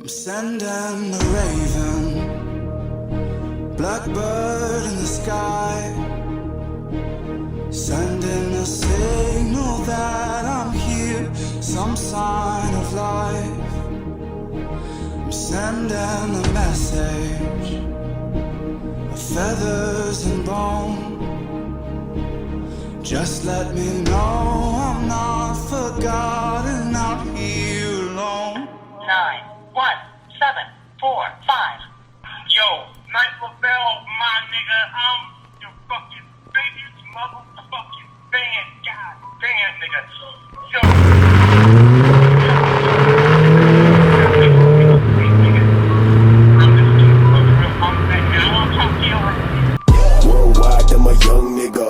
I'm sending a raven, blackbird in the sky, sending a signal that I'm here, some sign of life. I'm sending a message of feathers and bone. Just let me know I'm not forgotten out here alone. 9, 1, 7, 4, 5. Yo, nice LaBelle, my nigga. I'm your fucking biggest motherfucking fan. God damn, nigga. Yo. Worldwide, I'm a young nigga.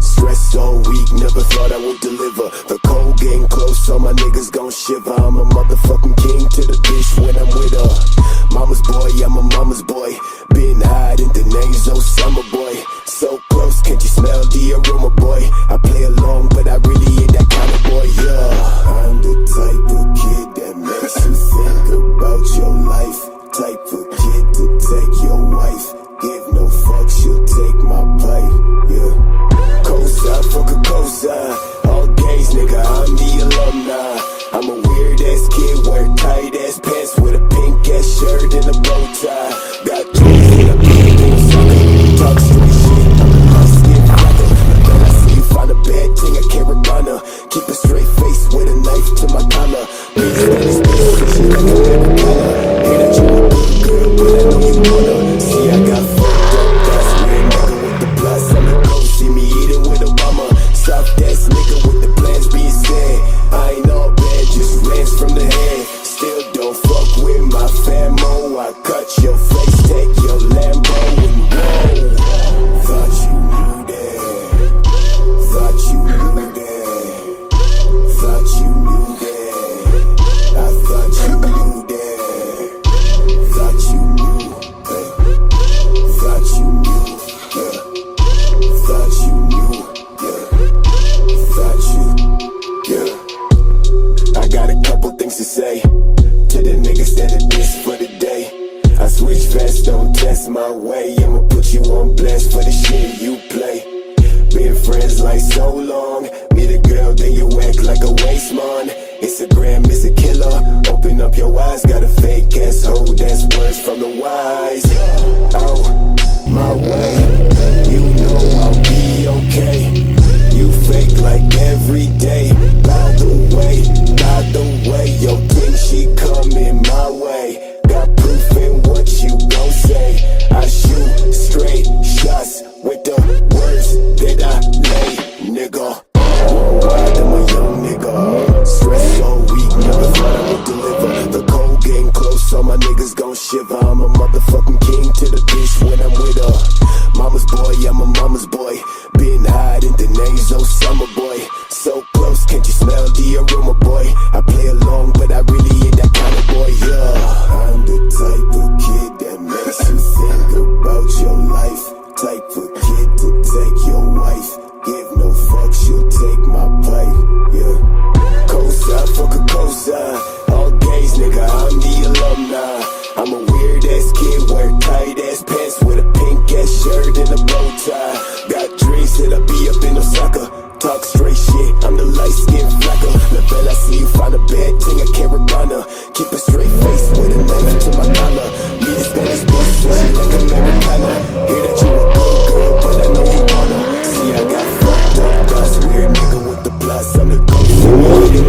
Stressed all week, never thought I would deliver. The cold getting close, so my niggas gon' shiver. I'm a motherfucking king to the bitch when I'm with her. Mama's boy, I'm a mama's boy. Been hiding the names, oh summer boy. So close, can't you smell the aroma, boy? I play along, but I really ain't that kind of boy, yeah. I'm the type of kid that makes you think about your life. Type of kid to take your wife. Give no fucks, she'll take my pipe, yeah. Cosign, fuck a cosign. All gays, nigga, I'm the alumni. I'm a weird ass kid, wear tight ass pants with a pink ass shirt and a bow tie. Got dreams in a big sucker. Talk street shit, I'm a light-skin rocker. Then I see you find a bad thing, I can't run. Keep a straight face with a knife to my collar. Bitch, that is bitch, like a Americana. Hear that you a good girl, but I know you wanna. See, I got fucked up, that's weird, nigga with the plus. I'm the ghost, see me eating with Obama. Soft ass nigga with the plans being said. I ain't all bad, just rants from the head. Still don't fuck with my famo. I cut your face, take your Lambo and whoa. Thought you knew that. Thought you knew that. Thought you knew that. I thought you knew that. Thought you knew. Hey. Thought you knew. Yeah. Thought you knew. Yeah. Thought you. Yeah. I got a couple things to say to the niggas that are this for the day. I switch fast, don't test my way. I'ma put you on blast for the shit you play. Been friends like so long. Meet a girl, then you act like a waste man. Instagram is a killer. Open up your eyes, got a fake ass hoe. That's words from the wise. Oh, my way. You know I'll be okay. You fake like every day. By the way, yo, think she coming my way. Got proof in what you gon' say. I shoot straight shots with the words that I lay, nigga. Worldwide, I'm a young nigga. Stress all week, never thought I would deliver. The cold getting close, so my niggas gon' shiver. I'm a motherfucking king to the bitch when I'm with her. Mama's boy, I'm a mama's boy. Been hiding the names, oh summer boy. So close, can't you smell the aroma, boy? I play along, but I really ain't that kind of boy, yeah. I'm the type of kid that makes you think about your life. Type of kid to take your wife. Give no fucks, she'll take my pipe, yeah. Cosign, fuck a cosign. All gays, nigga, I'm the alumni. I'm a weird ass kid, wear tight ass pants with a pink ass shirt and a bow tie. Got dreams that I'll be up in Osaka. Talk straight shit, I'm the light-skinned flacker. LaBelle, I see you find a bad thing, I can't run. Keep a straight face with a knife to my collar. Me the Spanish bitch, sweet like Americana. Hear that you a good girl, but I know you wanna. See, I got fucked up, that's weird nigga with the plus. I'm the ghost, so you